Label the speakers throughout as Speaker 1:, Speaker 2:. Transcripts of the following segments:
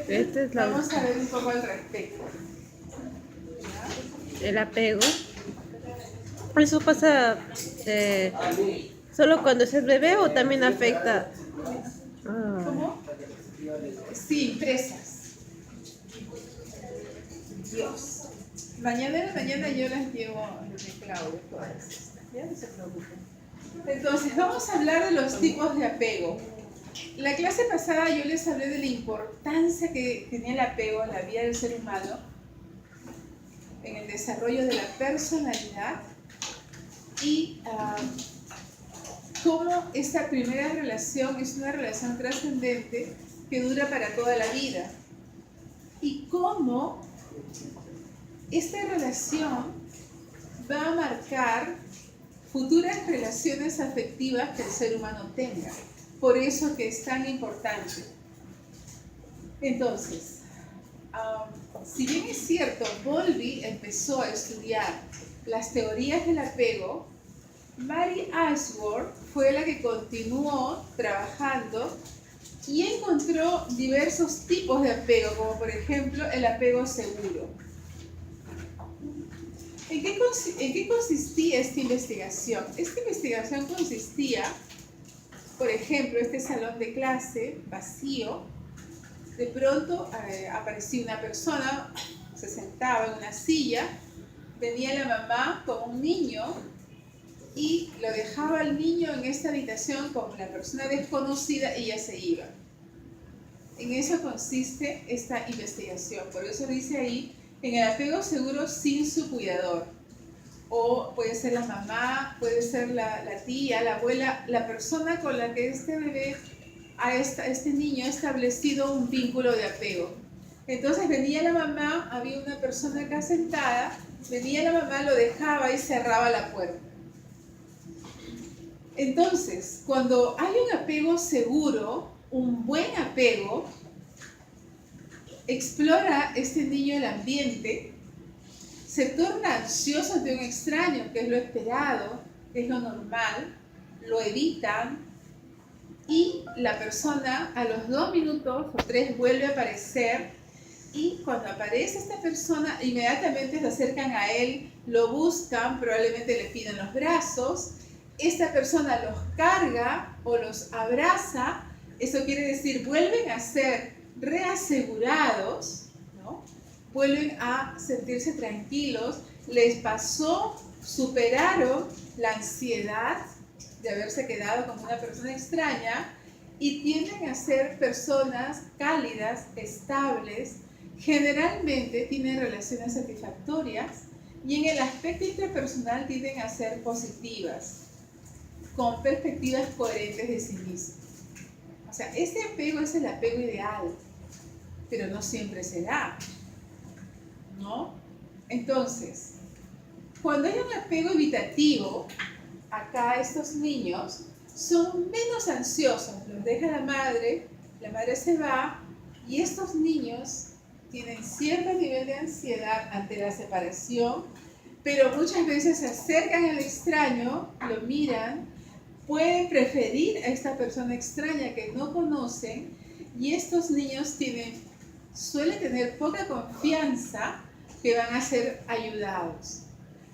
Speaker 1: Esta es
Speaker 2: Vamos a ver un poco al respecto.
Speaker 1: el apego. Eso pasa solo cuando es el bebé o también afecta. Ah,
Speaker 2: ¿Cómo? Sí, presas. Dios. Mañana en la mañana yo las llevo de Claudio, todas estas. Ya no se preocupen. Entonces, vamos a hablar de los tipos de apego. La clase pasada yo les hablé de la importancia que tenía el apego en la vida del ser humano, en el desarrollo de la personalidad y cómo esta primera relación es una relación trascendente que dura para toda la vida. Y cómo esta relación va a marcar futuras relaciones afectivas que el ser humano tenga. Por eso que es tan importante. Entonces, si bien es cierto, Bowlby empezó a estudiar las teorías del apego, Mary Ainsworth fue la que continuó trabajando y encontró diversos tipos de apego, como por ejemplo el apego seguro. ¿En qué consistía esta investigación? Esta investigación consistía, por ejemplo, este salón de clase vacío, de pronto aparecía una persona, se sentaba en una silla, venía la mamá con un niño y lo dejaba al niño en esta habitación con la persona desconocida y ya se iba. En eso consiste esta investigación, por eso dice ahí, en el apego seguro sin su cuidador. O puede ser la mamá, puede ser la tía, la abuela, la persona con la que este bebé, este niño ha establecido un vínculo de apego. Entonces venía la mamá, había una persona acá sentada, venía la mamá, lo dejaba y cerraba la puerta. Entonces, cuando hay un apego seguro, un buen apego, explora este niño el ambiente, se torna ansioso ante un extraño, que es lo esperado, es lo normal, lo evitan y la persona a los 2 minutos o 3 vuelve a aparecer y cuando aparece esta persona inmediatamente se acercan a él, lo buscan, probablemente le piden los brazos, esta persona los carga o los abraza, eso quiere decir vuelven a ser reasegurados, ¿no? Vuelven a sentirse tranquilos, les pasó, superaron la ansiedad de haberse quedado con una persona extraña y tienden a ser personas cálidas, estables, generalmente tienen relaciones satisfactorias y en el aspecto interpersonal tienden a ser positivas, con perspectivas coherentes de sí mismos. O sea, este apego es el apego ideal, pero no siempre se da, ¿no? Entonces, cuando hay un apego evitativo, acá estos niños son menos ansiosos, los deja la madre se va y estos niños tienen cierto nivel de ansiedad ante la separación, pero muchas veces se acercan al extraño, lo miran, pueden preferir a esta persona extraña que no conocen y estos niños suelen tener poca confianza que van a ser ayudados.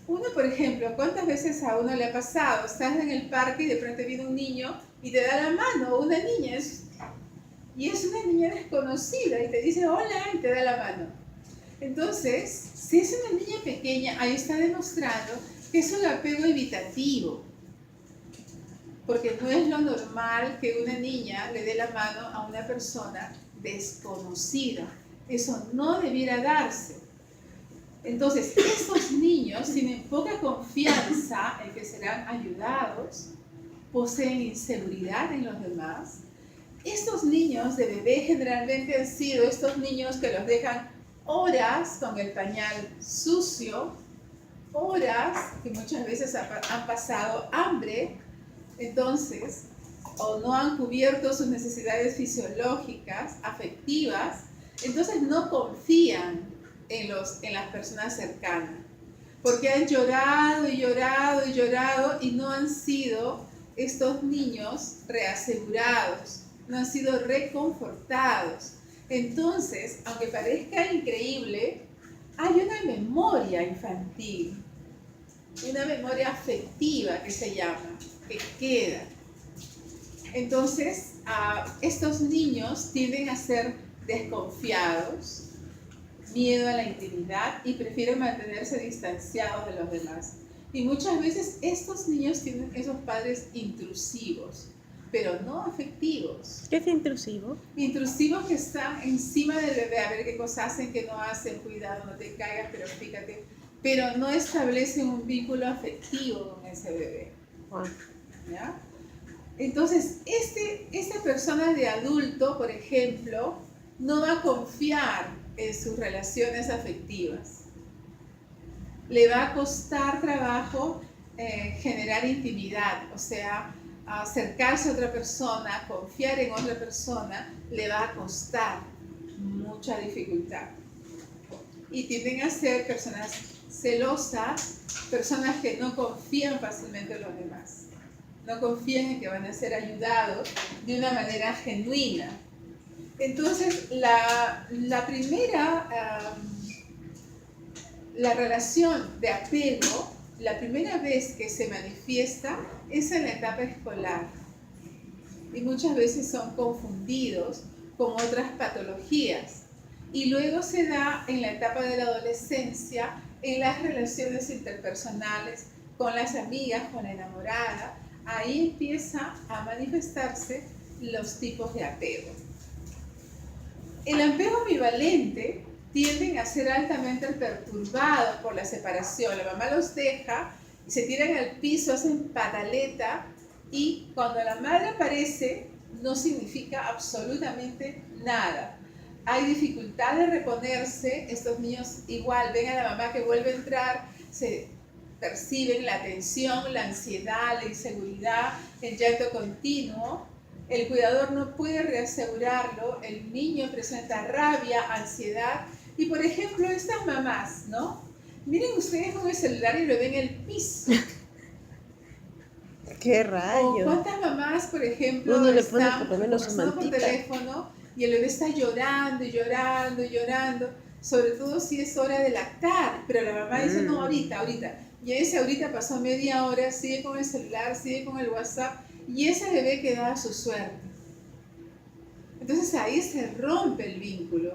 Speaker 2: Uno, por ejemplo, ¿cuántas veces a uno le ha pasado? Estás en el parque y de pronto viene un niño y te da la mano, o una niña, y es una niña desconocida y te dice hola y te da la mano. Entonces, si es una niña pequeña, ahí está demostrando que es un apego evitativo, porque no es lo normal que una niña le dé la mano a una persona desconocida. Eso no debiera darse. Entonces, estos niños tienen poca confianza en que serán ayudados, poseen inseguridad en los demás. Estos niños de bebé generalmente han sido estos niños que los dejan horas con el pañal sucio, horas que muchas veces han pasado hambre, entonces, o no han cubierto sus necesidades fisiológicas, afectivas, entonces no confían en las personas cercanas, porque han llorado y llorado y llorado y no han sido estos niños reasegurados, no han sido reconfortados. Entonces, aunque parezca increíble, hay una memoria infantil, una memoria afectiva que se llama, que queda. Entonces, estos niños tienden a ser desconfiados, miedo a la intimidad y prefieren mantenerse distanciados de los demás. Y muchas veces estos niños tienen esos padres intrusivos, pero no afectivos.
Speaker 1: ¿Qué es intrusivo?
Speaker 2: Intrusivos que están encima del bebé, a ver qué cosas hacen, qué no hacen, cuidado, no te caigas, pero fíjate. Pero no establecen un vínculo afectivo con ese bebé. ¿Ya? Entonces, esta persona de adulto, por ejemplo, no va a confiar en sus relaciones afectivas. Le va a costar trabajo generar intimidad, o sea, acercarse a otra persona, confiar en otra persona, le va a costar mucha dificultad. Y tienden a ser personas celosas, personas que no confían fácilmente en los demás. No confían en que van a ser ayudados de una manera genuina. Entonces, la relación de apego, la primera vez que se manifiesta es en la etapa escolar. Y muchas veces son confundidos con otras patologías. Y luego se da en la etapa de la adolescencia, en las relaciones interpersonales, con las amigas, con la enamorada. Ahí empieza a manifestarse los tipos de apego. El apego ambivalente tienden a ser altamente perturbados por la separación. La mamá los deja, se tiran al piso, hacen pataleta y cuando la madre aparece no significa absolutamente nada. Hay dificultad de reponerse, estos niños igual ven a la mamá que vuelve a entrar, se perciben la tensión, la ansiedad, la inseguridad, el llanto continuo. El cuidador no puede reasegurarlo, el niño presenta rabia, ansiedad. Y por ejemplo, estas mamás, ¿no? Miren ustedes con el celular y lo ven en el piso.
Speaker 1: ¡Qué rayos!
Speaker 2: O cuántas mamás, por ejemplo,
Speaker 1: Uno le pone
Speaker 2: están
Speaker 1: por lo menos su
Speaker 2: conversando por
Speaker 1: mantita.
Speaker 2: teléfono y el bebé está llorando y llorando y llorando, sobre todo si es hora de lactar, pero la mamá dice, no, ahorita. Y ese ahorita pasó media hora, sigue con el celular, sigue con el WhatsApp, y ese bebé queda a su suerte. Entonces ahí se rompe el vínculo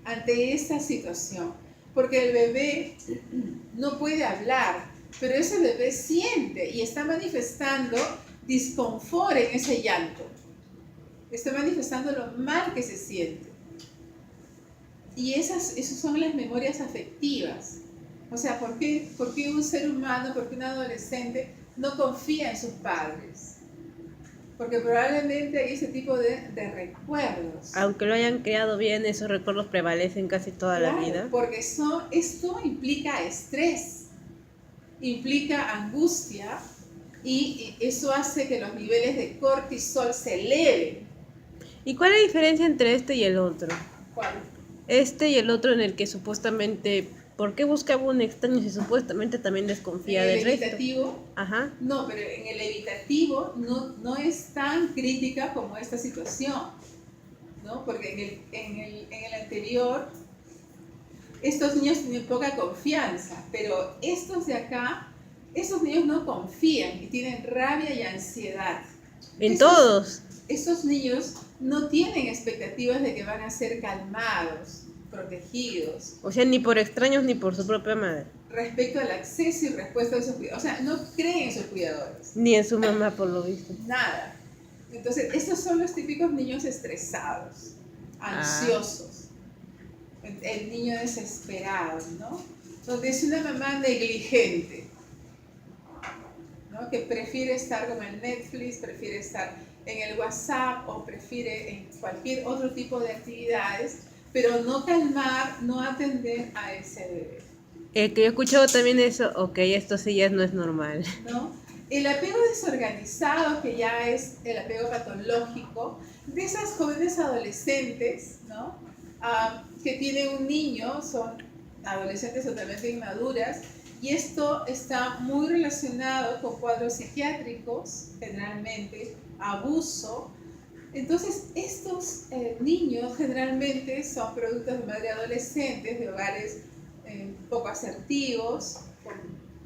Speaker 2: ante esta situación, porque el bebé no puede hablar, pero ese bebé siente y está manifestando disconfort en ese llanto. Está manifestando lo mal que se siente. Y esas son las memorias afectivas. O sea, ¿por qué un ser humano, por qué un adolescente no confía en sus padres? Porque probablemente hay ese tipo de recuerdos.
Speaker 1: Aunque lo hayan creado bien, esos recuerdos prevalecen casi toda la vida.
Speaker 2: Porque esto implica estrés, implica angustia, y eso hace que los niveles de cortisol se eleven.
Speaker 1: ¿Y cuál es la diferencia entre este y el otro?
Speaker 2: ¿Cuál?
Speaker 1: Este y el otro en el que supuestamente, ¿por qué buscaba un extraño si supuestamente también desconfía del resto?
Speaker 2: ¿En el evitativo?
Speaker 1: Ajá.
Speaker 2: No, pero en el evitativo no es tan crítica como esta situación, ¿no? Porque en el anterior, estos niños tienen poca confianza, pero estos de acá, estos niños no confían y tienen rabia y ansiedad.
Speaker 1: Todos.
Speaker 2: Estos niños no tienen expectativas de que van a ser calmados, protegidos.
Speaker 1: O sea, ni por extraños ni por su propia madre.
Speaker 2: Respecto al acceso y respuesta de sus cuidadores. O sea, no creen en sus cuidadores.
Speaker 1: Ni en su mamá, por lo visto.
Speaker 2: Nada. Entonces, estos son los típicos niños estresados, ansiosos. El niño desesperado, ¿no? Donde es una mamá negligente, ¿no? Que prefiere estar con el Netflix, prefiere estar en el WhatsApp o prefiere en cualquier otro tipo de actividades, pero no calmar, no atender a ese bebé.
Speaker 1: Que yo he escuchado también eso, ok, esto sí ya no es normal.
Speaker 2: ¿No? El apego desorganizado, que ya es el apego patológico, de esas jóvenes adolescentes, ¿no? Que tienen un niño, son adolescentes totalmente inmaduras, y esto está muy relacionado con cuadros psiquiátricos, generalmente, abuso, Entonces, estos niños generalmente son productos de madres adolescentes, de hogares poco asertivos, con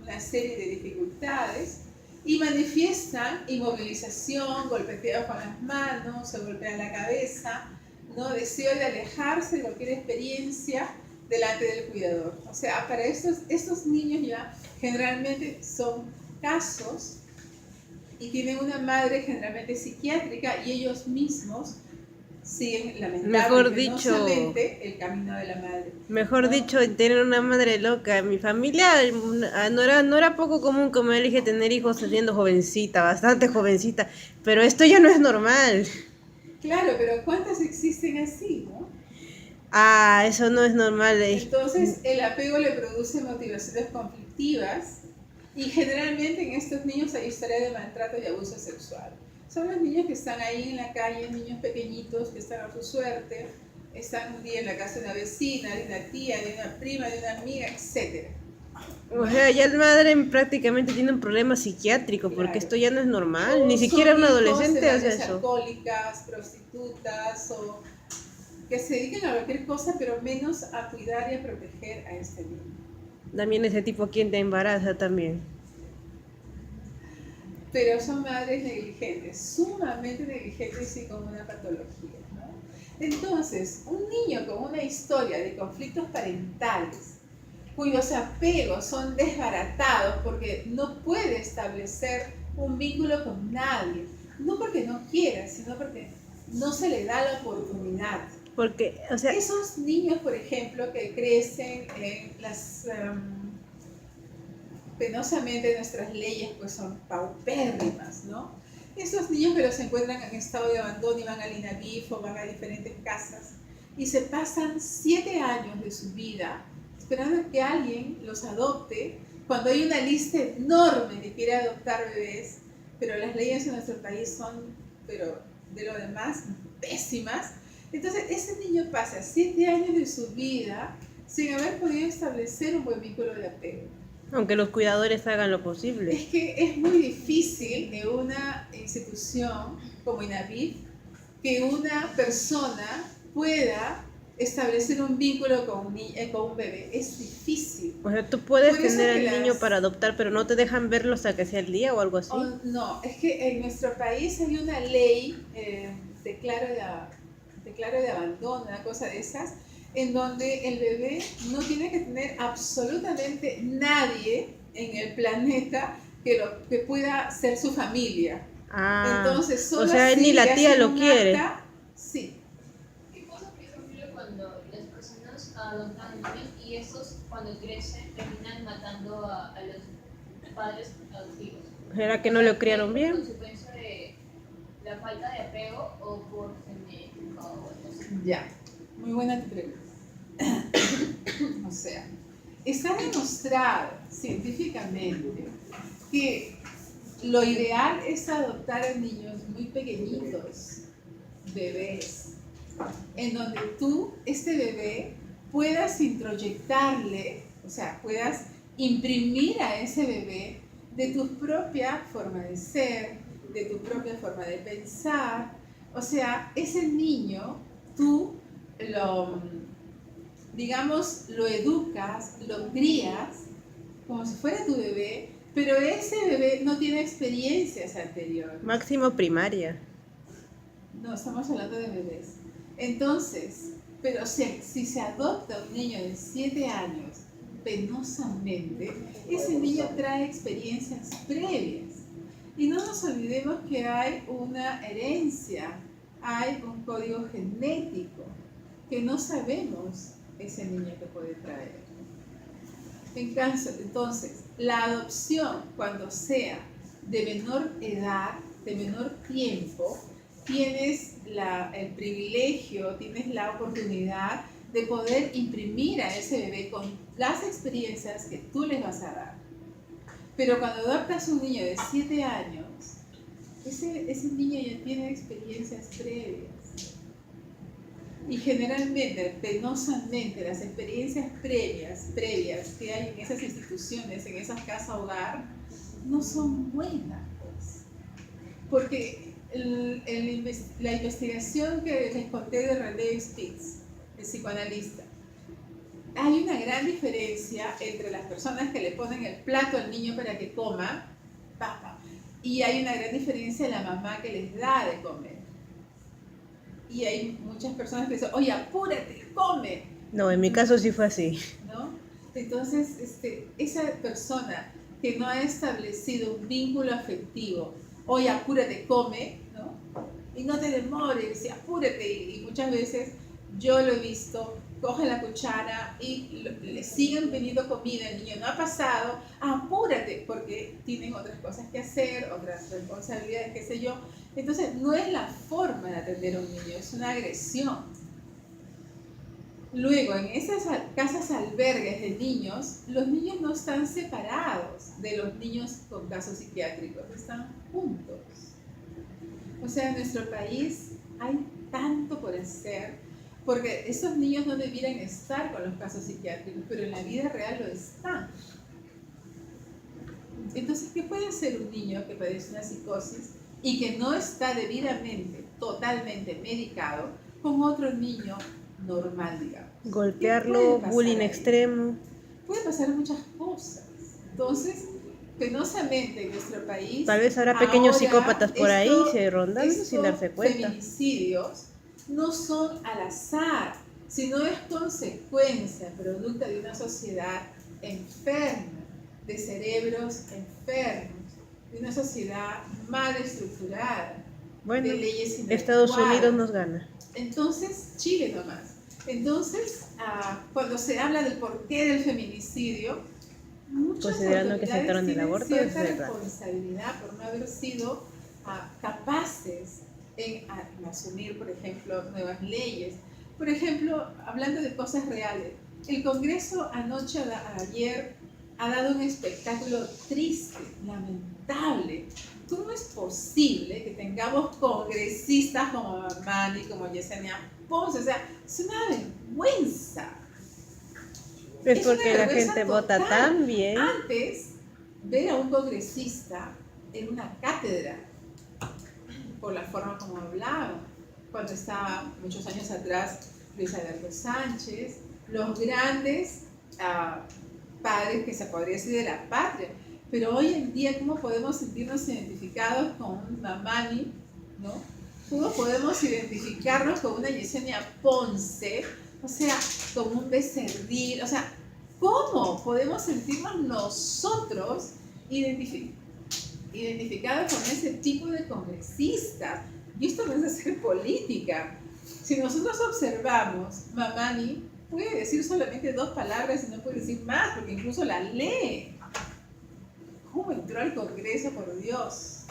Speaker 2: una serie de dificultades, y manifiestan inmovilización, golpeteos con las manos, se golpean la cabeza, ¿no? Deseo de alejarse de cualquier experiencia delante del cuidador. O sea, para estos niños ya generalmente son casos y tienen una madre generalmente psiquiátrica y ellos mismos siguen lamentablemente el camino de la madre.
Speaker 1: Mejor
Speaker 2: ¿no?
Speaker 1: dicho, tener una madre loca. En mi familia no era poco común, como elige tener hijos siendo jovencita, bastante jovencita, pero esto ya no es normal.
Speaker 2: Claro, pero ¿cuántas existen así, no?
Speaker 1: Ah, eso no es normal.
Speaker 2: Entonces, el apego le produce motivaciones conflictivas y generalmente en estos niños hay historia de maltrato y abuso sexual. Son los niños que están ahí en la calle, niños pequeñitos que están a su suerte, están un día en la casa de una vecina, de una tía, de una prima, de una amiga, etc.
Speaker 1: O sea, ya la madre prácticamente tiene un problema psiquiátrico, porque
Speaker 2: Claro.
Speaker 1: esto ya no es normal.
Speaker 2: O
Speaker 1: Ni siquiera un
Speaker 2: son hijos
Speaker 1: adolescente
Speaker 2: de
Speaker 1: hace
Speaker 2: madres
Speaker 1: eso.
Speaker 2: alcohólicas, prostitutas o que se dediquen a cualquier cosa, pero menos a cuidar y a proteger a este niño.
Speaker 1: También ese tipo quien te embaraza también.
Speaker 2: Pero son madres negligentes, sumamente negligentes y con una patología, ¿no? Entonces, un niño con una historia de conflictos parentales, cuyos apegos son desbaratados porque no puede establecer un vínculo con nadie, no porque no quiera, sino porque no se le da la oportunidad.
Speaker 1: Porque, o sea,
Speaker 2: Esos niños, por ejemplo, que crecen en las... penosamente nuestras leyes pues son paupérrimas, ¿no? Esos niños que los encuentran en estado de abandono y van al INAVIF o van a diferentes casas y se pasan 7 años de su vida esperando que alguien los adopte, cuando hay una lista enorme que quiere adoptar bebés, pero las leyes en nuestro país son, pero de lo demás, pésimas. Entonces, ese niño pasa 7 años de su vida sin haber podido establecer un buen vínculo de apego.
Speaker 1: aunque los cuidadores hagan lo posible.
Speaker 2: Es que es muy difícil en una institución como INAVIF que una persona pueda establecer un vínculo con un bebé. Es difícil.
Speaker 1: O sea, tú puedes
Speaker 2: Por eso
Speaker 1: tener
Speaker 2: que
Speaker 1: al niño para adoptar, pero no te dejan verlo hasta que sea el día o algo así.
Speaker 2: No, es que en nuestro país hay una ley de claro de abandono, una cosa de esas, en donde el bebé no tiene que tener absolutamente nadie en el planeta que pueda ser su familia.
Speaker 1: Ah,
Speaker 2: Entonces, solo
Speaker 1: o sea,
Speaker 2: así
Speaker 1: ni la
Speaker 2: le
Speaker 1: tía
Speaker 2: hacen
Speaker 1: lo
Speaker 2: un
Speaker 1: quiere.
Speaker 2: acta, sí.
Speaker 3: ¿Qué pasa, por ejemplo, cuando las personas adoptan niños y estos, cuando crecen, terminan matando a los padres adoptivos?
Speaker 1: ¿Será que no lo criaron bien?
Speaker 3: ¿Por consecuencia de la falta de apego o por genética o algo así?
Speaker 2: Ya, muy buena tu pregunta. O sea, está demostrado científicamente que lo ideal es adoptar a niños muy pequeñitos, bebés, en donde tú, este bebé, puedas introyectarle, o sea, puedas imprimir a ese bebé de tu propia forma de ser, de tu propia forma de pensar. O sea, ese niño, tú lo educas, lo crías como si fuera tu bebé, pero ese bebé no tiene experiencias anteriores.
Speaker 1: Máximo primaria.
Speaker 2: No, estamos hablando de bebés. Entonces, pero si se adopta un niño de 7 años penosamente, ese niño trae experiencias previas. Y no nos olvidemos que hay una herencia, hay un código genético que no sabemos ese niño que puede traer. Entonces, la adopción, cuando sea de menor edad, de menor tiempo, tienes el privilegio, tienes la oportunidad de poder imprimir a ese bebé con las experiencias que tú les vas a dar. Pero cuando adoptas un niño de 7 años, ese niño ya tiene experiencias previas. Y generalmente, penosamente, las experiencias previas que hay en esas instituciones, en esas casas hogar, no son buenas. Porque La investigación que les conté de René Spitz, el psicoanalista, hay una gran diferencia entre las personas que le ponen el plato al niño para que coma, papá, y hay una gran diferencia en la mamá que les da de comer. Y hay muchas personas que dicen, oye, apúrate, come.
Speaker 1: No, en mi caso sí fue así.
Speaker 2: ¿No? Entonces, esa persona que no ha establecido un vínculo afectivo, oye, apúrate, come, ¿no? Y no te demores, y apúrate. Y muchas veces yo lo he visto, coge la cuchara y le siguen pidiendo comida, el niño no ha pasado, apúrate, porque tienen otras cosas que hacer, otras responsabilidades, qué sé yo. Entonces, no es la forma de atender a un niño, es una agresión. Luego, en esas casas albergues de niños, los niños no están separados de los niños con casos psiquiátricos, están juntos. O sea, en nuestro país hay tanto por hacer, porque esos niños no debieran estar con los casos psiquiátricos, pero en la vida real lo están. Entonces, ¿qué puede hacer un niño que padece una psicosis y que no está debidamente, totalmente medicado, con otro niño normal, digamos?
Speaker 1: Golpearlo, bullying extremo.
Speaker 2: Puede pasar muchas cosas. Entonces, penosamente en nuestro país,
Speaker 1: Tal vez habrá pequeños psicópatas por ahí se rondando sin
Speaker 2: estos
Speaker 1: darse cuenta.
Speaker 2: Feminicidios no son al azar, sino es consecuencia, producto de una sociedad enferma, de cerebros enfermos, de una sociedad mal estructurada,
Speaker 1: Bueno,
Speaker 2: de leyes inadecuadas.
Speaker 1: Estados Unidos nos gana.
Speaker 2: Entonces, Chile nomás. Entonces, cuando se habla del porqué del feminicidio, muchas
Speaker 1: Considerando que
Speaker 2: autoridades
Speaker 1: aceptaron el
Speaker 2: tienen
Speaker 1: aborto,
Speaker 2: cierta
Speaker 1: es verdad.
Speaker 2: responsabilidad por no haber sido capaces en asumir, por ejemplo, nuevas leyes. Por ejemplo, hablando de cosas reales, el Congreso ayer, ha dado un espectáculo triste, lamentable. ¿Cómo es posible que tengamos congresistas como Mamani, como Yesenia Ponce? O sea, es una vergüenza.
Speaker 1: Es porque la gente vota tan bien.
Speaker 2: Antes, ver a un congresista en una cátedra, por la forma como hablaba, cuando estaba muchos años atrás Luis Alberto Sánchez, los grandes padres que se podría decir de la patria. Pero hoy en día, ¿cómo podemos sentirnos identificados con un Mamani, ¿no? ¿Cómo podemos identificarnos con una Yesenia Ponce? O sea, con un Becerril. O sea, ¿cómo podemos sentirnos nosotros identificados con ese tipo de congresistas? Y esto no es hacer política. Si nosotros observamos, Mamani puede decir solamente 2 palabras y no puede decir más, porque incluso la lee. ¿Cómo entró al Congreso, por Dios?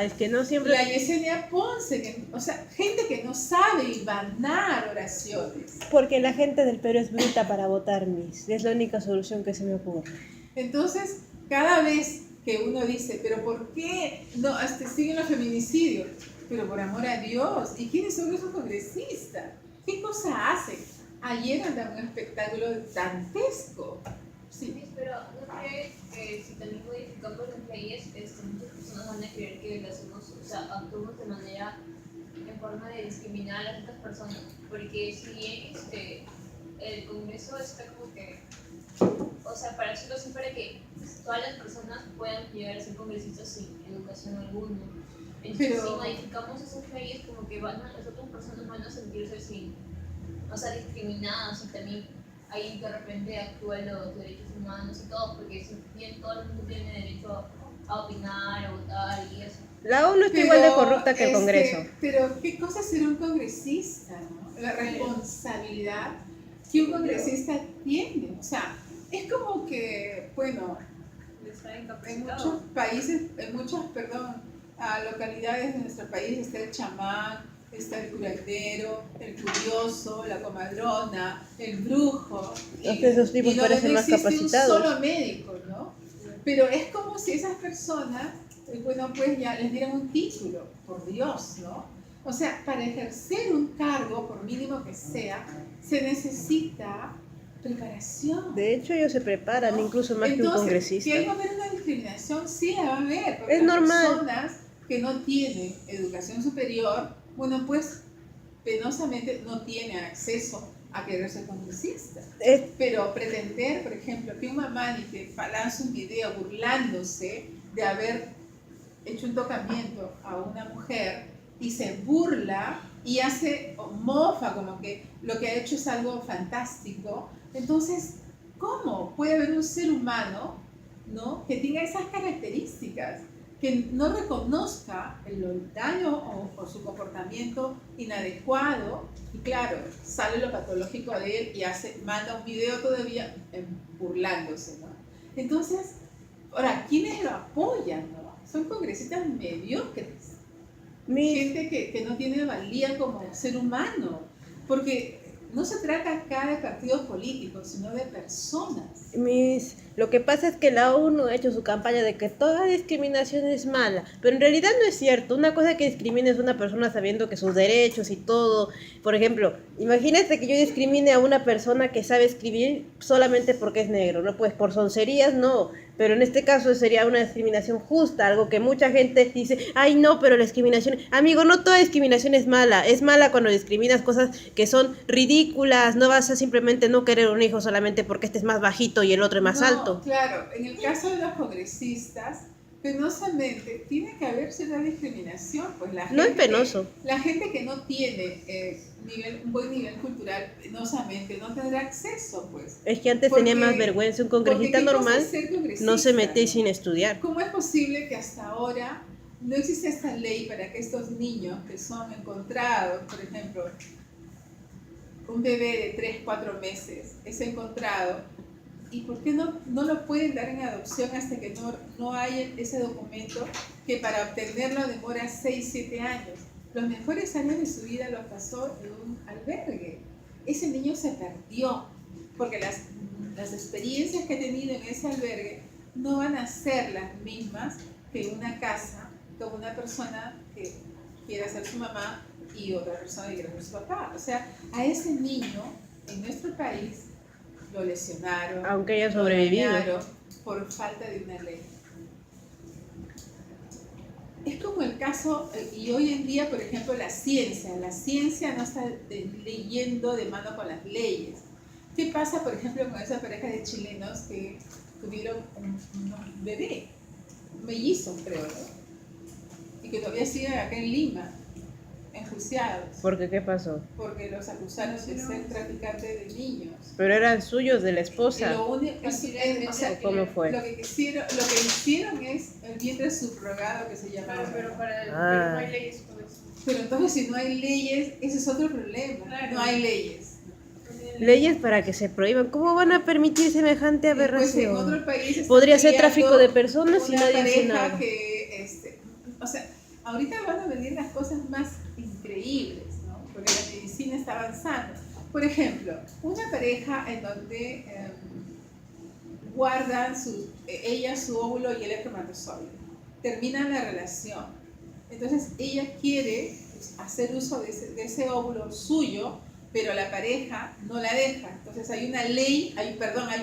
Speaker 1: Es que no siempre...
Speaker 2: La Yesenia Ponce, o sea, gente que no sabe hilvanar oraciones.
Speaker 1: Porque la gente del Perú es bruta para votar, Miss. Es la única solución que se me ocurre.
Speaker 2: Entonces, cada vez que uno dice, ¿pero por qué no siguen los feminicidios? Pero por amor a Dios, ¿y quiénes son esos congresistas? ¿Qué cosa hacen? Ayer andaban un espectáculo dantesco.
Speaker 3: Sí, pero ¿no crees que si también modificamos las leyes, muchas personas van a creer que lo hacemos, o sea, actuamos de manera, en forma de discriminar a estas personas? Porque si bien el Congreso está como que, o sea, para eso es para que todas las personas puedan llegar a ser congresistas sin educación alguna. Entonces, si modificamos esas leyes, como que las otras personas van a sentirse sin, o sea, discriminadas, y también ahí de repente actúan los derechos humanos y todo, porque si bien todo el mundo tiene derecho a opinar, a votar y eso.
Speaker 1: La ONU está igual de corrupta que el Congreso.
Speaker 2: Pero ¿qué cosa es ser un congresista, no? La responsabilidad que un congresista tiene. O sea, es como que, bueno, en muchos países, localidades de nuestro país está el chamán, está el curandero, el curioso, la comadrona, el brujo.
Speaker 1: Esos tipos parecen más capacitados.
Speaker 2: Un solo médico, ¿no? Pero es como si esas personas, bueno, pues ya les dieran un título, por Dios, ¿no? O sea, para ejercer un cargo, por mínimo que sea, se necesita preparación.
Speaker 1: De hecho, ellos se preparan, ¿no? Incluso más que un congresista.
Speaker 2: Si hay que haber una discriminación, sí la va a haber.
Speaker 1: Es normal.
Speaker 2: Personas que no tiene educación superior, bueno, pues penosamente no tiene acceso a querer ser congresista. Pero pretender, por ejemplo, que un mamá que lance un video burlándose de haber hecho un tocamiento a una mujer y se burla y hace o mofa como que lo que ha hecho es algo fantástico, entonces, ¿cómo puede haber un ser humano, ¿no?, que tenga esas características? Que no reconozca el daño o su comportamiento inadecuado, y claro, sale lo patológico de él y manda un video todavía burlándose, ¿no? Entonces, ahora, ¿quiénes lo apoyan, no? Son congresistas mediocres, gente que no tiene valía como ser humano, porque no se trata acá de partidos políticos, sino de personas.
Speaker 1: Lo que pasa es que la ONU ha hecho su campaña de que toda discriminación es mala, pero en realidad no es cierto. Una cosa que discrimines a una persona sabiendo que sus derechos y todo. Por ejemplo, imagínate que yo discrimine a una persona que sabe escribir solamente porque es negro, ¿no? Pues por soncerías no, pero en este caso sería una discriminación justa, algo que mucha gente dice, ay no, pero la discriminación, amigo, no toda discriminación es mala cuando discriminas cosas que son ridículas, no vas a simplemente no querer un hijo solamente porque este es más bajito y el otro es más alto.
Speaker 2: Claro, en el caso de los congresistas, penosamente tiene que haber cierta discriminación, pues la gente
Speaker 1: no es penoso.
Speaker 2: La gente que no tiene un buen nivel cultural, penosamente no tendrá acceso, pues.
Speaker 1: Es que antes tenía más vergüenza, un congresista normal no se mete sin estudiar.
Speaker 2: ¿Cómo es posible que hasta ahora no existe esta ley para que estos niños que son encontrados, por ejemplo, un bebé de 3, 4 meses es encontrado, ¿y por qué no lo pueden dar en adopción hasta que no haya ese documento que para obtenerlo demora 6, 7 años? Los mejores años de su vida los pasó en un albergue. Ese niño se perdió porque las experiencias que ha tenido en ese albergue no van a ser las mismas que una casa con una persona que quiera ser su mamá y otra persona que quiera ser su papá. O sea, a ese niño en nuestro país lo lesionaron,
Speaker 1: aunque haya sobrevivido,
Speaker 2: por falta de una ley. Es como el caso, y hoy en día, por ejemplo, la ciencia no está leyendo de mano con las leyes. ¿Qué pasa, por ejemplo, con esa pareja de chilenos que tuvieron un bebé, un mellizo, creo, ¿no? Y que todavía siguen acá en Lima, enjuiciados?
Speaker 1: ¿Por qué? ¿Qué pasó?
Speaker 2: Porque los acusaron de ser traficantes de niños.
Speaker 1: Pero eran suyos, de la esposa.
Speaker 2: Y lo único,
Speaker 1: ¿cómo fue?
Speaker 2: Lo que hicieron es el vientre subrogado, que se llama.
Speaker 3: Pero no hay leyes con eso.
Speaker 2: Pero entonces, si no hay leyes, ese es otro problema. Claro. No hay leyes.
Speaker 1: Leyes para que se prohíban. ¿Cómo van a permitir semejante aberración?
Speaker 2: Pues en otro país
Speaker 1: podría ser tráfico de personas y nadie dice nada.
Speaker 2: O sea, ahorita van a venir las cosas más increíbles, ¿no? Porque la medicina está avanzando. Por ejemplo, una pareja en donde guardan ella su óvulo y el espermatozoide, terminan la relación. Entonces ella quiere hacer uso de ese óvulo suyo, pero la pareja no la deja. Entonces hay una ley, hay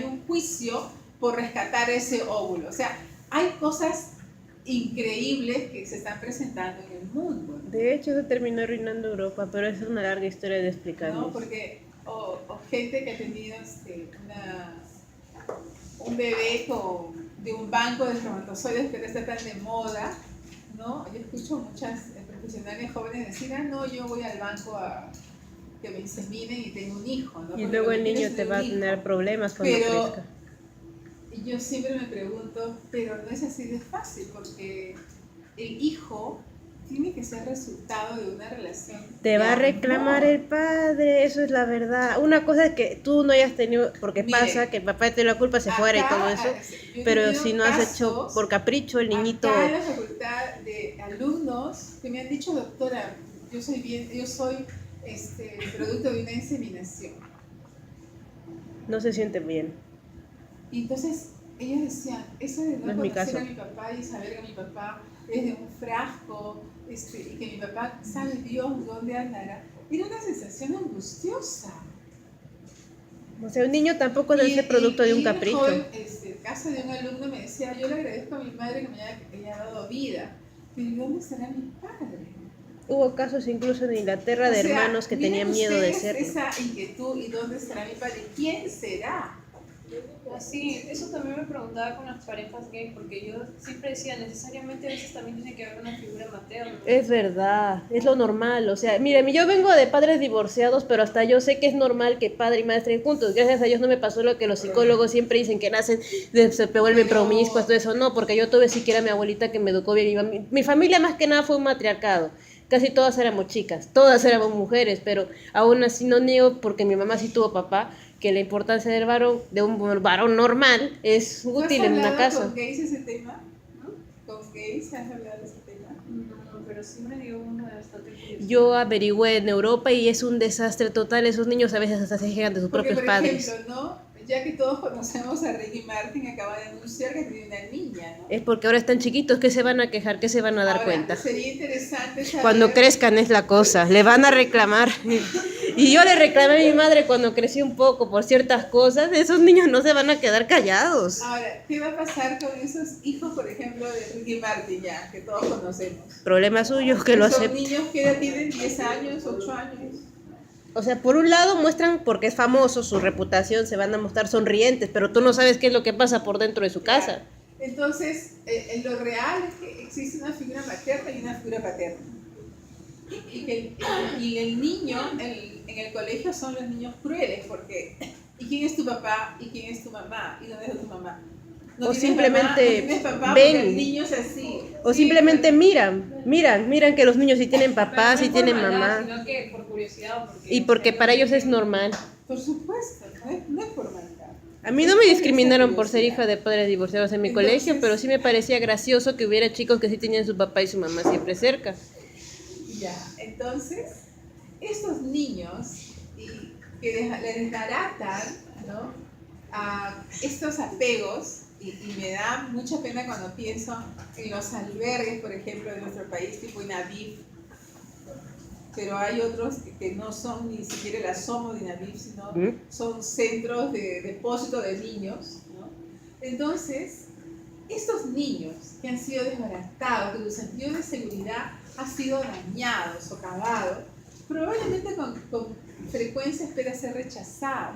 Speaker 2: un juicio por rescatar ese óvulo. O sea, hay cosas increíbles que se están presentando en el mundo, ¿no?
Speaker 1: De hecho, se terminó arruinando Europa, pero es una larga historia de explicar.
Speaker 2: ¿No? Porque o gente que ha tenido un bebé de un banco de espermatozoides que ahora está tan de moda, ¿no? Yo escucho muchas profesionales jóvenes decir, no, yo voy al banco a que me inseminen y tengo un hijo, ¿no?
Speaker 1: Y
Speaker 2: porque
Speaker 1: luego el niño te va a tener problemas cuando crezca.
Speaker 2: Y yo siempre me pregunto, pero no es así de fácil, porque el hijo tiene que ser resultado de una relación.
Speaker 1: Te va a reclamar el padre, eso es la verdad. Una cosa es que tú no hayas tenido, porque pasa que el papá te la culpa, se fuera y todo eso, pero si no has hecho por capricho, el niñito.
Speaker 2: Acá en la facultad de alumnos que me han dicho, doctora, yo soy producto de una inseminación.
Speaker 1: No se siente bien.
Speaker 2: Y entonces ellos decían, eso de no conocer a mi papá y saber que mi papá es de un frasco, y que mi papá sabe Dios dónde andará, era una sensación angustiosa.
Speaker 1: O sea, un niño tampoco debe ser producto de un capricho.
Speaker 2: El caso de un alumno me decía, yo le agradezco a mi madre que me haya dado vida, pero ¿y dónde estará mi padre?
Speaker 1: Hubo casos incluso en Inglaterra
Speaker 2: O
Speaker 1: de
Speaker 2: sea,
Speaker 1: hermanos que
Speaker 2: miren
Speaker 1: tenían miedo de
Speaker 2: ustedes
Speaker 1: serlo.
Speaker 2: esa inquietud, ¿y dónde estará mi padre? ¿Quién será?
Speaker 3: Así, eso también me preguntaba con las parejas gay, porque yo siempre decía, necesariamente a veces también tiene que haber una figura materna.
Speaker 1: Es verdad, es lo normal, o sea, mira, yo vengo de padres divorciados, pero hasta yo sé que es normal que padre y madre estén juntos. Gracias a Dios no me pasó lo que los psicólogos siempre dicen que nacen, se vuelven
Speaker 2: Pero-
Speaker 1: promiscuos, todo eso, no, porque yo tuve siquiera a mi abuelita que me educó bien. Mi familia más que nada fue un matriarcado, casi todas éramos chicas, todas éramos mujeres, pero aún así no niego, porque mi mamá sí tuvo papá, que la importancia del varón, de un varón normal, es
Speaker 2: ¿Tú has
Speaker 1: útil en una
Speaker 2: hablado
Speaker 1: casa.
Speaker 2: con gays ese tema? ¿No? ¿Con gays has hablado de ese tema?
Speaker 3: No, pero sí me dio uno de bastante curiosidad.
Speaker 1: Yo averigüé en Europa y es un desastre total. Esos niños a veces hasta se llegan de sus
Speaker 2: Porque,
Speaker 1: propios
Speaker 2: por
Speaker 1: padres.
Speaker 2: ejemplo, ¿no? Ya que todos conocemos a Ricky Martin, acaba de anunciar que tiene una niña, ¿no?
Speaker 1: Es porque ahora están chiquitos, ¿qué se van a quejar? ¿Qué se van a dar
Speaker 2: Ahora,
Speaker 1: cuenta?
Speaker 2: sería interesante saber...
Speaker 1: Cuando crezcan es la cosa, le van a reclamar. Y yo le reclamé a mi madre cuando crecí un poco por ciertas cosas. Esos niños no se van a quedar callados.
Speaker 2: Ahora, ¿qué va a pasar con esos hijos, por ejemplo, de Ricky Martin ya, que todos conocemos?
Speaker 1: Problema suyo que lo
Speaker 2: Esos
Speaker 1: acepten.
Speaker 2: niños que ya tienen 10 años, 8 años.
Speaker 1: O sea, por un lado muestran porque es famoso, su reputación, se van a mostrar sonrientes, pero tú no sabes qué es lo que pasa por dentro de su casa.
Speaker 2: Entonces, en lo real es que existe una figura materna y una figura paterna. Y el niño en el colegio son los niños crueles, porque ¿y quién es tu papá? ¿Y quién es tu mamá? ¿Y dónde está tu mamá? No
Speaker 1: O
Speaker 2: tienes
Speaker 1: simplemente
Speaker 2: mamá, no tienes papá
Speaker 1: ven.
Speaker 2: porque el niño es así.
Speaker 1: O
Speaker 2: Sí,
Speaker 1: simplemente
Speaker 2: pero-
Speaker 1: miran que los niños sí tienen
Speaker 3: Pero
Speaker 1: papá,
Speaker 3: no
Speaker 1: sí
Speaker 3: por
Speaker 1: tienen
Speaker 3: maldad,
Speaker 1: mamá.
Speaker 3: sino que por curiosidad.
Speaker 1: Y porque para ellos es normal.
Speaker 2: Por supuesto, no es por maldad.
Speaker 1: A mí no
Speaker 2: Es
Speaker 1: me
Speaker 2: por
Speaker 1: discriminaron
Speaker 2: esa
Speaker 1: por ser hija
Speaker 2: curiosidad.
Speaker 1: de padres divorciados en mi
Speaker 2: Entonces-
Speaker 1: colegio, pero sí me parecía gracioso que hubiera chicos que sí tenían su papá y su mamá siempre cerca.
Speaker 2: Ya, entonces, estos niños que les desbaratan, ¿no? A estos apegos, y me da mucha pena cuando pienso en los albergues, por ejemplo, de nuestro país, tipo INAVIF, pero hay otros que no son ni siquiera el asomo de INAVIF, sino son centros de depósito de niños, ¿no? Entonces, estos niños que han sido desbaratados, que su sentido de seguridad ha sido dañado, socavado, probablemente con frecuencia espera ser rechazado.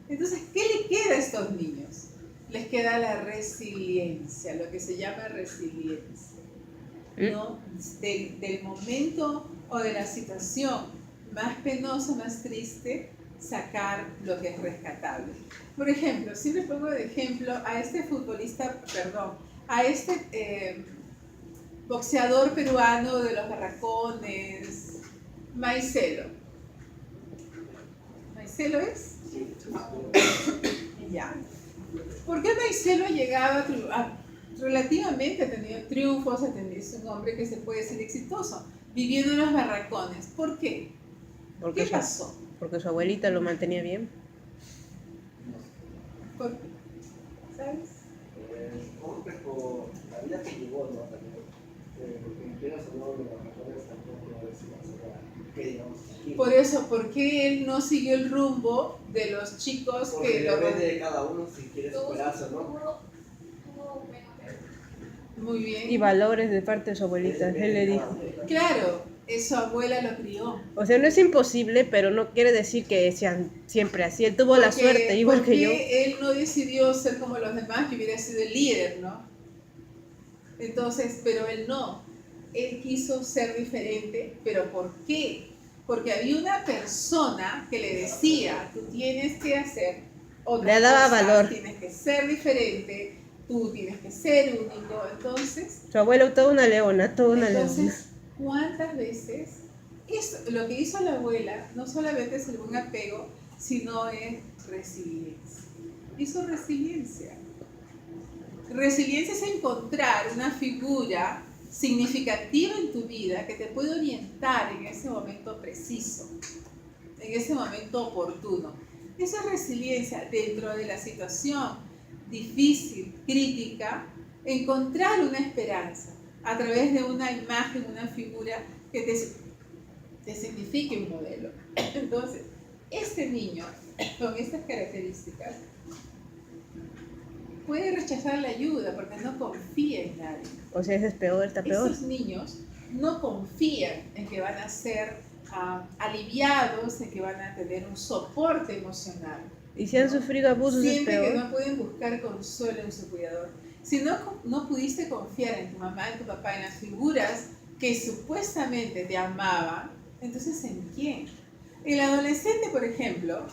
Speaker 2: Entonces, ¿qué le queda a estos niños? Les queda la resiliencia, lo que se llama resiliencia, ¿no? Del momento o de la situación más penosa, más triste, sacar lo que es rescatable. Por ejemplo, si le pongo de ejemplo a este futbolista, perdón, a este boxeador peruano de los barracones, Maicelo. ¿Maicelo es? Ya. ¿Por qué Maicelo ha llegado relativamente ha tenido triunfos, es un hombre que se puede ser exitoso, viviendo en los barracones? ¿Por qué? ¿Qué pasó?
Speaker 1: Porque su abuelita lo mantenía bien.
Speaker 2: ¿Por qué? ¿Sabes?
Speaker 4: Hombre, por la vida que llevó, ¿no? También, porque en pleno salón de las mejores tampoco es una que digamos aquí.
Speaker 2: Por eso, ¿por qué él no siguió el rumbo de los chicos
Speaker 4: Porque
Speaker 2: que lo
Speaker 4: depende de cada uno si quiere superarse o no.
Speaker 3: Tuvo menos.
Speaker 2: Muy bien.
Speaker 1: Y valores de parte de su abuelita, él le dijo.
Speaker 2: Claro, su abuela lo crió.
Speaker 1: O sea, no es imposible, pero no quiere decir que sean siempre así. Él tuvo la suerte, igual que yo.
Speaker 2: Porque él no decidió ser como los demás, que hubiera sido el líder, ¿no? Entonces, pero él no. Él quiso ser diferente, pero ¿por qué? Porque había una persona que le decía, tú tienes que hacer otra
Speaker 1: Le daba
Speaker 2: cosa,
Speaker 1: valor.
Speaker 2: tienes que ser diferente, tú tienes que ser único. Entonces,
Speaker 1: Su abuela, toda una leona, toda una leona.
Speaker 2: entonces, ¿cuántas veces lo que hizo la abuela no solamente es el buen apego, sino es resiliencia? Hizo resiliencia. Resiliencia es encontrar una figura significativa en tu vida que te puede orientar en ese momento preciso, en ese momento oportuno. Esa es resiliencia dentro de la situación difícil, crítica, encontrar una esperanza a través de una imagen, una figura que te signifique un modelo. Entonces, este niño con estas características puede rechazar la ayuda porque no confía en nadie.
Speaker 1: O sea, eso es peor, está peor.
Speaker 2: Estos niños no confían en que van a ser aliviados, en que van a tener un soporte emocional.
Speaker 1: Y si han sufrido abusos es
Speaker 2: Sienten que
Speaker 1: peor.
Speaker 2: no pueden buscar consuelo en su cuidador. Si no pudiste confiar en tu mamá, en tu papá, en las figuras que supuestamente te amaban, entonces ¿en quién? El adolescente, por ejemplo,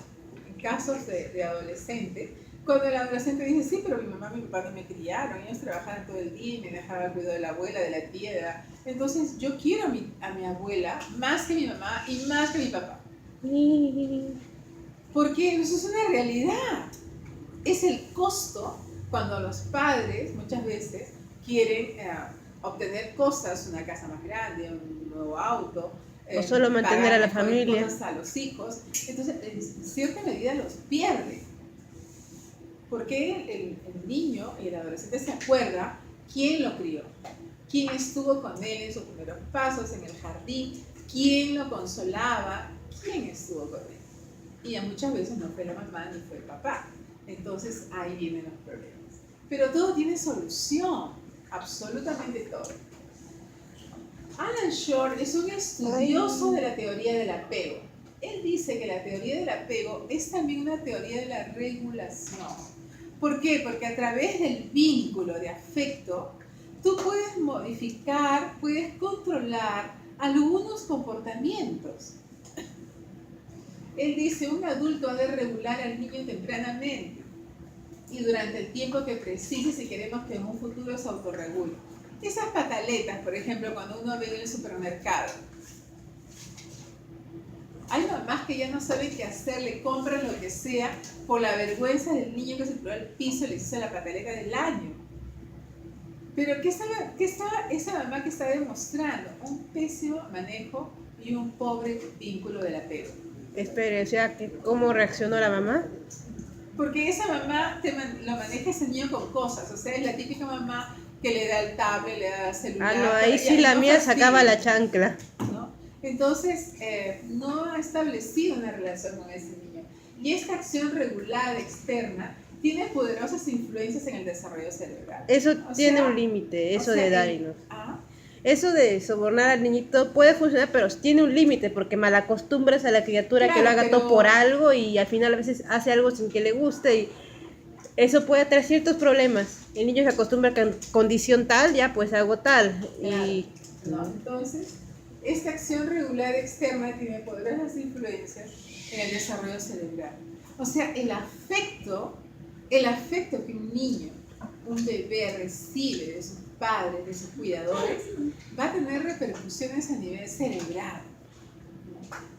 Speaker 2: en casos de adolescente, cuando el adolescente dice, sí, pero mi mamá y mi papá no me criaron, ellos trabajaban todo el día y me dejaban al cuidado de la abuela, de la tía, entonces yo quiero a mi abuela más que mi mamá y más que mi papá. Porque eso es una realidad. Es el costo cuando los padres muchas veces quieren obtener cosas, una casa más grande, un nuevo auto,
Speaker 1: O solo mantener a la familia.
Speaker 2: cosas a los hijos. Entonces, en cierta medida los pierde. Porque el niño y el adolescente se acuerda quién lo crió, quién estuvo con él en sus primeros pasos en el jardín, quién lo consolaba, quién estuvo con él. Y ya muchas veces no fue la mamá ni fue el papá. Entonces ahí vienen los problemas. Pero todo tiene solución, absolutamente todo. Alan Shore es un estudioso de la teoría del apego. Él dice que la teoría del apego es también una teoría de la regulación. ¿Por qué? Porque a través del vínculo de afecto, tú puedes modificar, puedes controlar algunos comportamientos. Él dice, un adulto ha de regular al niño tempranamente y durante el tiempo que precise si queremos que en un futuro se autorregule. Esas pataletas, por ejemplo, cuando uno ve en el supermercado, hay mamás que ya no saben qué hacer, le compran lo que sea por la vergüenza del niño que se tiró al piso y le hizo la pataleta del año. Pero ¿qué está esa mamá que está demostrando? Un pésimo manejo y un pobre vínculo del apego.
Speaker 1: Espere, o sea, ¿cómo reaccionó la mamá?
Speaker 2: Porque esa mamá lo maneja ese niño con cosas, o sea, es la típica mamá que le da el tablet, le da el celular.
Speaker 1: Ah, no, ahí sí la mía sacaba la chancla.
Speaker 2: ¿No? Entonces, no ha establecido una relación con ese niño. Y esta acción regulada externa tiene poderosas influencias en el desarrollo cerebral.
Speaker 1: Eso tiene un límite, eso de Darinos.
Speaker 2: ¿Ah?
Speaker 1: Eso de sobornar al niñito puede funcionar, pero tiene un límite, porque malacostumbras a la criatura
Speaker 2: Claro,
Speaker 1: que lo haga
Speaker 2: pero...
Speaker 1: todo por algo y al final a veces hace algo sin que le guste y eso puede traer ciertos problemas. El niño se acostumbra que en condición tal, ya pues hago tal.
Speaker 2: Claro,
Speaker 1: y
Speaker 2: ¿no? Entonces, esta acción regular externa tiene poderosas influencias en el desarrollo cerebral. O sea, el afecto que un niño, un bebé recibe de sus padres, de sus cuidadores, va a tener repercusiones a nivel cerebral.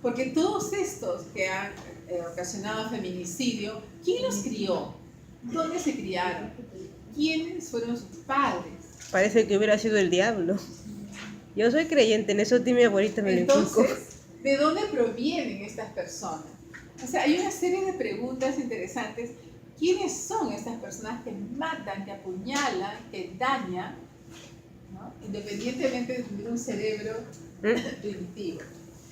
Speaker 2: Porque todos estos que han ocasionado feminicidio, ¿quién los crió? ¿Dónde se criaron? ¿Quiénes fueron sus padres?
Speaker 1: parece que hubiera sido el diablo. Yo soy creyente, en eso mi abuelita me lo inculcó.
Speaker 2: Entonces, ¿de dónde provienen estas personas? O sea, hay una serie de preguntas interesantes. ¿Quiénes son estas personas que matan, que apuñalan, que dañan, ¿no? Independientemente de tener un cerebro primitivo?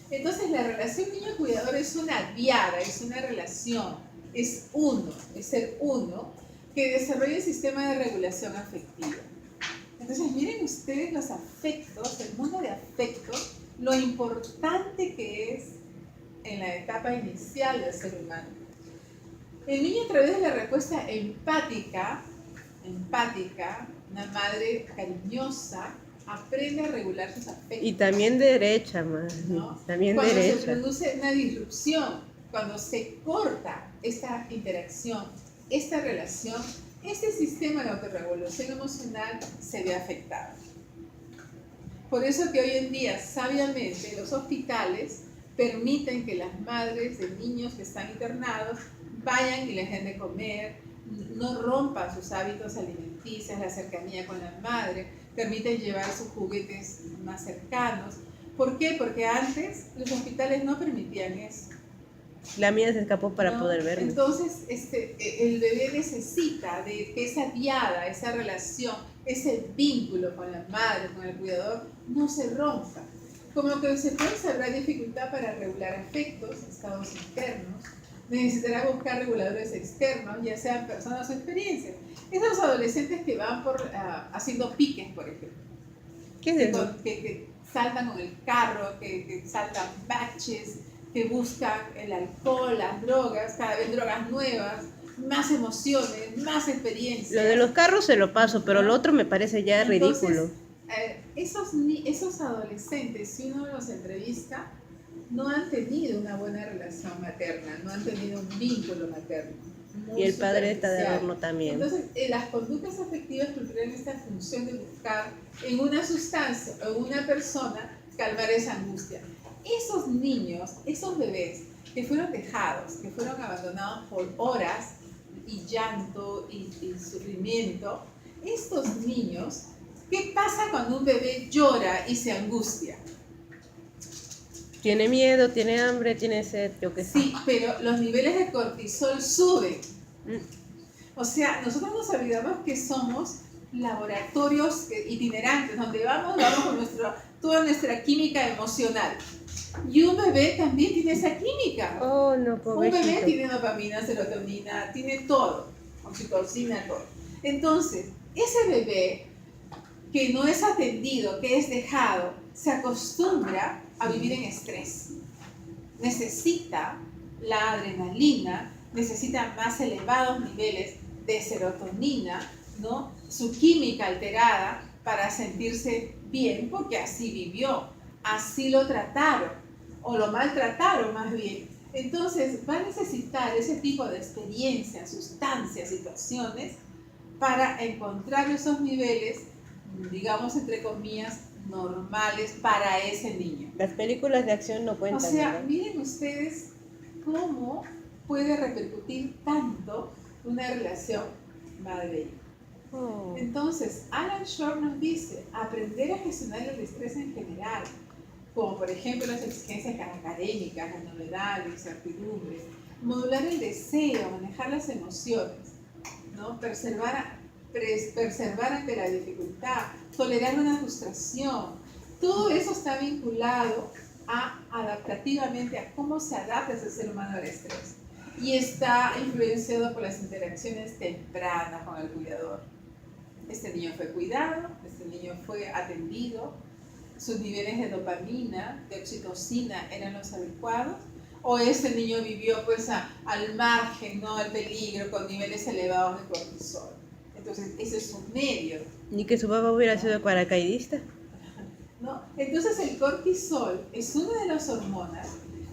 Speaker 2: Entonces, la relación niño-cuidador es una diada, es una relación, es ser uno, que desarrolla el sistema de regulación afectiva. Entonces, miren ustedes los afectos, el mundo de afectos, lo importante que es en la etapa inicial del ser humano. El niño, a través de la respuesta empática, una madre cariñosa, aprende a regular sus afectos.
Speaker 1: Y también derecha, man.
Speaker 2: ¿No?
Speaker 1: También
Speaker 2: Cuando
Speaker 1: derecha.
Speaker 2: se produce una disrupción, cuando se corta esta interacción, esta relación, este sistema de autorregulación emocional se ve afectado. Por eso que hoy en día, sabiamente, los hospitales permiten que las madres de niños que están internados vayan y les den de comer, no rompan sus hábitos alimenticios, la cercanía con la madre, permiten llevar sus juguetes más cercanos. ¿Por qué? Porque antes los hospitales no permitían eso.
Speaker 1: La mía se escapó para poder verme.
Speaker 2: Entonces, el bebé necesita de que esa diada, esa relación, ese vínculo con la madre, con el cuidador, no se rompa. Como consecuencia habrá dificultad para regular afectos, estados internos, necesitará buscar reguladores externos, ya sean personas o experiencias. Esos adolescentes que van haciendo piques, por ejemplo,
Speaker 1: ¿Qué es eso?
Speaker 2: que saltan con el carro, que saltan baches, que buscan el alcohol, las drogas, cada vez drogas nuevas, más emociones, más experiencias.
Speaker 1: Lo de los carros se lo paso, pero lo otro me parece ya ridículo.
Speaker 2: Esos adolescentes, si uno los entrevista, no han tenido una buena relación materna, no han tenido un vínculo materno.
Speaker 1: Y el padre está de
Speaker 2: superficial.
Speaker 1: adorno también.
Speaker 2: Entonces, las conductas afectivas cumplen esta función de buscar en una sustancia o en una persona calmar esa angustia. Esos niños, esos bebés que fueron dejados, que fueron abandonados por horas y llanto y sufrimiento, estos niños, ¿qué pasa cuando un bebé llora y se angustia?
Speaker 1: Tiene miedo, tiene hambre, tiene sed, yo qué sé.
Speaker 2: Sí, pero los niveles de cortisol suben.
Speaker 1: Mm.
Speaker 2: O sea, nosotros nos olvidamos que somos laboratorios itinerantes, donde vamos con toda nuestra química emocional. Y un bebé también tiene esa química.
Speaker 1: Oh, no,
Speaker 2: Un bebé
Speaker 1: pobrecito.
Speaker 2: tiene dopamina, serotonina, tiene todo, oxitocina, todo. Entonces, ese bebé que no es atendido, que es dejado, se acostumbra a vivir en estrés. Necesita la adrenalina, necesita más elevados niveles de serotonina, ¿no? Su química alterada para sentirse bien, porque así vivió, así lo trataron, o lo maltrataron más bien. Entonces va a necesitar ese tipo de experiencias, sustancias, situaciones, para encontrar esos niveles, digamos, entre comillas, normales para ese niño.
Speaker 1: Las películas de acción no cuentan.
Speaker 2: O sea,
Speaker 1: ¿verdad?
Speaker 2: miren ustedes cómo puede repercutir tanto una relación madre-hijo.
Speaker 1: Oh.
Speaker 2: Entonces, Alan Shore nos dice, aprender a gestionar el estrés en general, como por ejemplo las exigencias académicas, la novedad, la incertidumbre, modular el deseo, manejar las emociones, ¿no? Preservar ante la dificultad, tolerar una frustración. Todo eso está vinculado adaptativamente a cómo se adapta ese ser humano al estrés. Y está influenciado por las interacciones tempranas con el cuidador. Este niño fue cuidado, este niño fue atendido, sus niveles de dopamina, de oxitocina eran los adecuados, o este niño vivió pues al margen, ¿no? Al peligro, con niveles elevados de cortisol. Entonces, ese es un medio.
Speaker 1: Ni que su papá hubiera sido paracaidista.
Speaker 2: ¿No? Entonces, el cortisol es una de las hormonas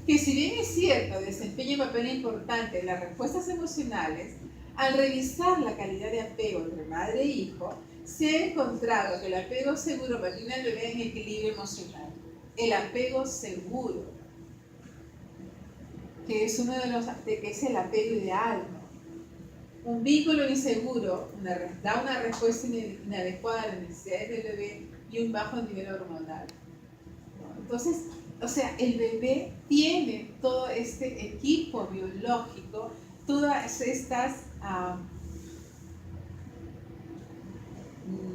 Speaker 2: que, si bien es cierto, desempeña un papel importante en las respuestas emocionales, al revisar la calidad de apego entre madre e hijo, se ha encontrado que el apego seguro mantiene al bebé en equilibrio emocional. El apego seguro, que es que es el apego ideal, ¿no? Un vínculo inseguro da una respuesta inadecuada a las necesidades del bebé y un bajo nivel hormonal, ¿no? Entonces, o sea, el bebé tiene todo este equipo biológico, todas estas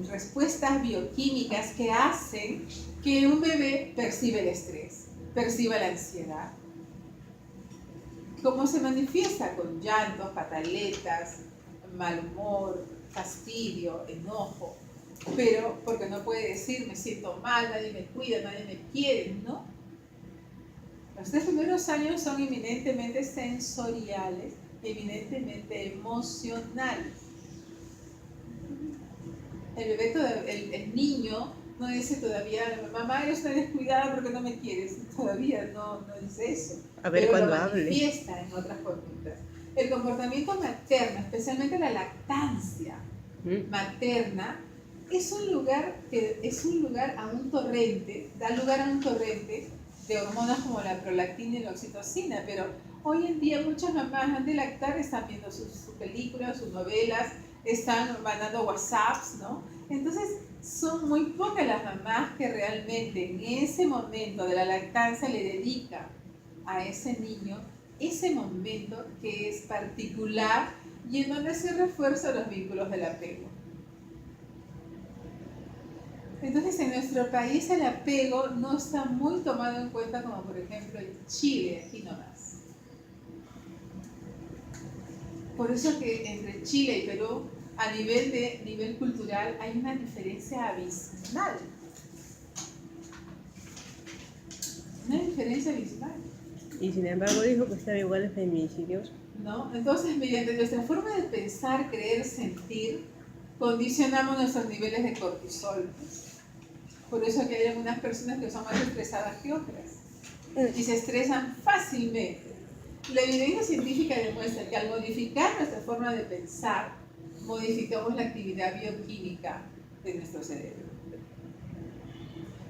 Speaker 2: respuestas bioquímicas que hacen que un bebé perciba el estrés, perciba la ansiedad. ¿Cómo se manifiesta? Con llantos, pataletas, mal humor, fastidio, enojo. Pero porque no puede decir, me siento mal, nadie me cuida, nadie me quiere, ¿no? Los 3 primeros años son eminentemente sensoriales, eminentemente emocionales. El niño no dice todavía, mamá, eres una descuidada porque no me quieres. Todavía no dice eso.
Speaker 1: A ver
Speaker 2: pero
Speaker 1: cuando
Speaker 2: lo
Speaker 1: hable.
Speaker 2: manifiesta en otras conductas. El comportamiento materno, especialmente la lactancia materna, es un lugar a un torrente, da lugar a un torrente de hormonas como la prolactina y la oxitocina, pero hoy en día muchas mamás antes de lactar están viendo sus películas, sus novelas, están mandando WhatsApps, ¿no? Entonces son muy pocas las mamás que realmente en ese momento de la lactancia le dedican a ese niño ese momento que es particular y en donde se refuerzan los vínculos del apego. Entonces, en nuestro país el apego no está muy tomado en cuenta como por ejemplo en Chile, aquí nomás. Por eso que entre Chile y Perú, a nivel cultural, hay una diferencia abismal. Una diferencia abismal.
Speaker 1: Y sin embargo dijo que estaba igual en feminicidios.
Speaker 2: ¿No? Entonces, mediante nuestra forma de pensar, creer, sentir, condicionamos nuestros niveles de cortisol. Por eso que hay algunas personas que son más estresadas que otras y se estresan fácilmente. La evidencia científica demuestra que al modificar nuestra forma de pensar, modificamos la actividad bioquímica de nuestro cerebro.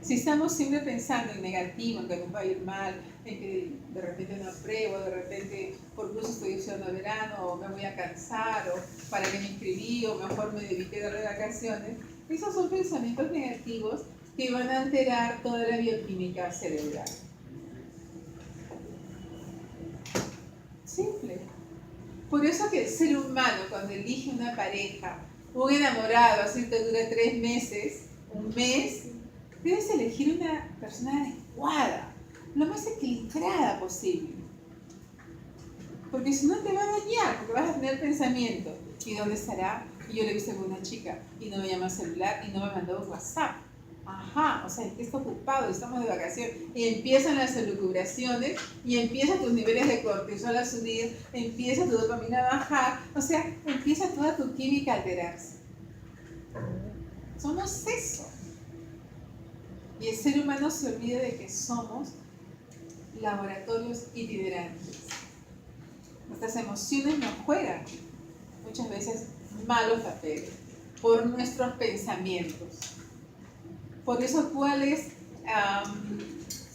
Speaker 2: Si estamos siempre pensando en negativo, en que nos va a ir mal, en que de repente no apruebo, de repente por curso estoy estudiando verano, o me voy a cansar, o para qué me inscribí, o mejor me dediqué a las vacaciones, esos son pensamientos negativos que van a alterar toda la bioquímica cerebral. Simple. Por eso que el ser humano, cuando elige una pareja, un enamorado, así que dura 3 meses, un mes, debes elegir una persona adecuada, lo más equilibrada posible. Porque si no te va a dañar, porque vas a tener pensamiento. ¿Y dónde estará? Y yo le he visto con una chica y no me llama celular y no me mandó un WhatsApp. Ajá, o sea, es que está ocupado, estamos de vacaciones. Y empiezan las elucubraciones y empiezan tus niveles de cortisol a subir, empieza tu dopamina a bajar, o sea, empieza toda tu química a alterarse. Somos eso. Y el ser humano se olvida de que somos laboratorios itinerantes. Nuestras emociones nos juegan muchas veces malos papeles por nuestros pensamientos. Por eso, ¿cuál es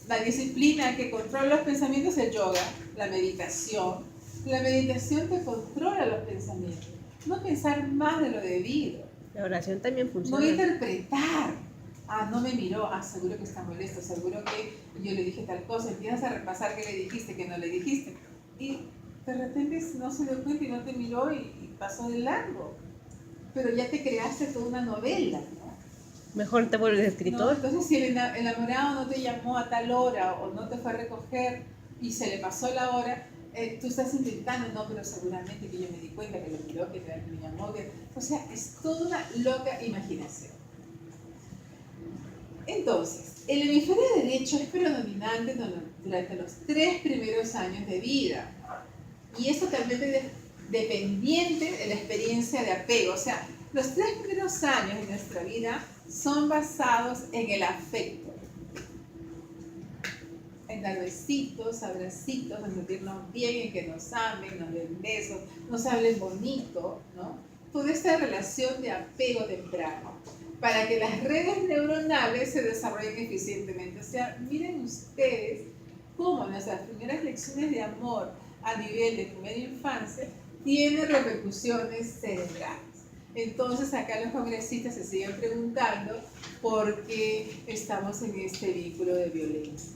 Speaker 2: la disciplina que controla los pensamientos? El yoga, la meditación. La meditación te controla los pensamientos. No pensar más de lo debido.
Speaker 1: La oración también funciona.
Speaker 2: No interpretar. Ah, no me miró. Ah, seguro que está molesto. Seguro que yo le dije tal cosa. Empiezas a repasar qué le dijiste, qué no le dijiste. Y de repente no se dio cuenta y no te miró y pasó de largo. Pero ya te creaste toda una novela, ¿no?
Speaker 1: Mejor te vuelves
Speaker 2: No,
Speaker 1: escritor.
Speaker 2: entonces si el enamorado no te llamó a tal hora o no te fue a recoger y se le pasó la hora, tú estás intentando, no, pero seguramente que yo me di cuenta que lo miró, que me llamó. O sea, es toda una loca imaginación. Entonces, el hemisferio derecho es predominante durante los 3 primeros años de vida. Y eso también es dependiente de la experiencia de apego. O sea, los 3 primeros años de nuestra vida son basados en el afecto. En dar besitos, abracitos, en sentirnos bien, en que nos amen, nos den besos, nos hablen bonito, ¿no? Toda esta relación de apego temprano, para que las redes neuronales se desarrollen eficientemente. O sea, miren ustedes cómo nuestras primeras lecciones de amor a nivel de primera infancia tienen repercusiones cerebrales. Entonces acá los congresistas se siguen preguntando por qué estamos en este vínculo de violencia.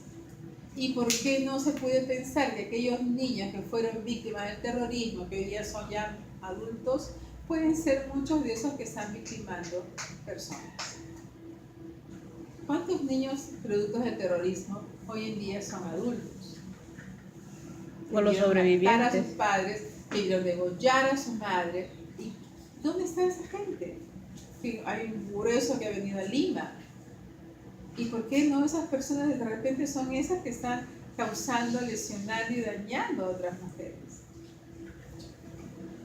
Speaker 2: ¿Y por qué no se puede pensar que aquellos niños que fueron víctimas del terrorismo, que hoy día son ya adultos, pueden ser muchos de esos que están victimando personas? ¿Cuántos niños productos del terrorismo hoy en día son adultos?
Speaker 1: O los
Speaker 2: Debieron
Speaker 1: sobrevivientes.
Speaker 2: matar a sus padres, debieron degollar a su madre. ¿Y dónde está esa gente? Hay un grueso que ha venido a Lima. ¿Y por qué no esas personas de repente son esas que están causando, lesionando y dañando a otras mujeres?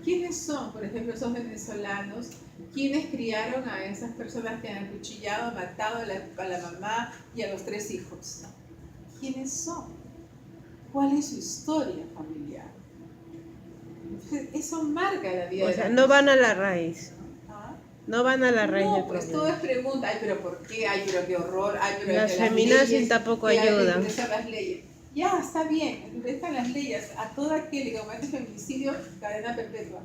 Speaker 2: ¿Quiénes son, por ejemplo, esos venezolanos? ¿Quiénes criaron a esas personas que han acuchillado, matado a la mamá y a los 3 hijos? ¿Quiénes son? ¿Cuál es su historia familiar? Entonces, eso marca la vida
Speaker 1: O
Speaker 2: de
Speaker 1: sea,
Speaker 2: la
Speaker 1: no van a
Speaker 2: persona.
Speaker 1: la raíz.
Speaker 2: ¿Ah?
Speaker 1: No van a la raíz del
Speaker 2: No, pues todo
Speaker 1: problema.
Speaker 2: es pregunta. Ay, pero ¿por qué? Ay, pero qué horror. Ay, pero
Speaker 1: Las
Speaker 2: que
Speaker 1: feminazis
Speaker 2: leyes,
Speaker 1: tampoco
Speaker 2: que hay que
Speaker 1: ayudan.
Speaker 2: endurecer las leyes. Ya, está bien, endurezcan las leyes a todo aquel que comete feminicidio, cadena perpetua.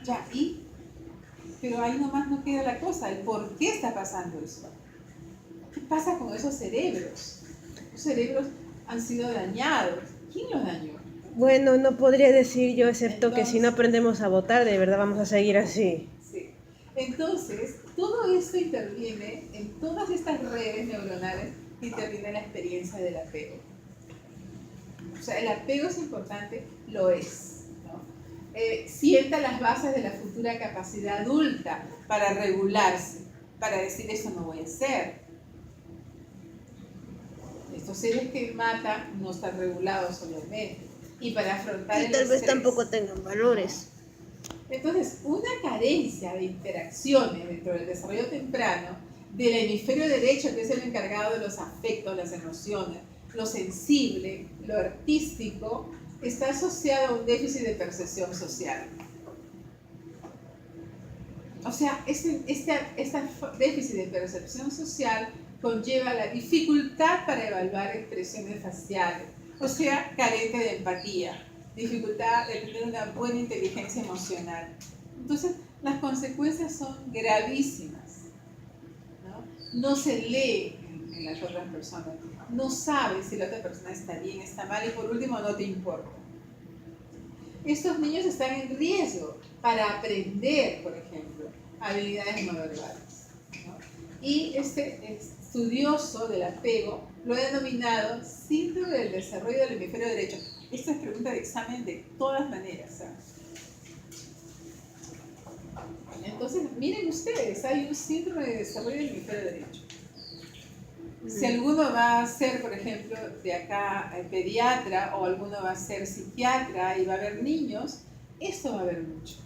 Speaker 2: Ya, ¿y? Pero ahí nomás no queda la cosa, el por qué está pasando eso. ¿Qué pasa con esos cerebros? Los cerebros han sido dañados. ¿Quién los dañó?
Speaker 1: Bueno, no podría decir yo, excepto que si no
Speaker 2: Entonces-
Speaker 1: aprendemos a votar, de verdad vamos a seguir así.
Speaker 2: Sí. Entonces, todo esto interviene en todas estas redes neuronales, interviene en la experiencia del apego. O sea, el apego es importante, lo es, ¿no? sienta las bases de la futura capacidad adulta para regularse, para decir eso no voy a hacer. Estos seres que matan no están regulados obviamente. Y para afrontar
Speaker 1: Y
Speaker 2: el
Speaker 1: tal vez
Speaker 2: estrés.
Speaker 1: tampoco tengan valores.
Speaker 2: Entonces, una carencia de interacciones dentro del desarrollo temprano del hemisferio derecho, que es el encargado de los afectos, las emociones, lo sensible, lo artístico, está asociado a un déficit de percepción social. O sea, este déficit de percepción social conlleva la dificultad para evaluar expresiones faciales, o sea, carente de empatía, dificultad de tener una buena inteligencia emocional. Entonces, las consecuencias son gravísimas. No se lee en las otras personas, no sabes si la otra persona está bien, está mal y por último no te importa. Estos niños están en riesgo para aprender, por ejemplo, habilidades no verbales, ¿no? Y este estudioso del apego lo ha denominado síndrome del desarrollo del hemisferio derecho. Esta es pregunta de examen de todas maneras, ¿sabes? Entonces, miren ustedes, hay un síndrome de desarrollo del hemisferio derecho. Si alguno va a ser, por ejemplo, de acá pediatra o alguno va a ser psiquiatra y va a haber niños, esto va a haber mucho.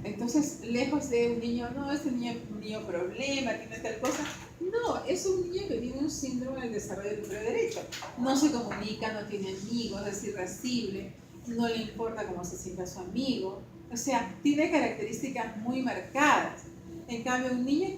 Speaker 2: Entonces, lejos de un niño, no, este niño es un niño problema, tiene tal cosa. No, es un niño que tiene un síndrome del desarrollo del hemisferio derecho. No se comunica, no tiene amigos, es irascible, no le importa cómo se sienta su amigo. O sea, tiene características muy marcadas. En cambio, un niño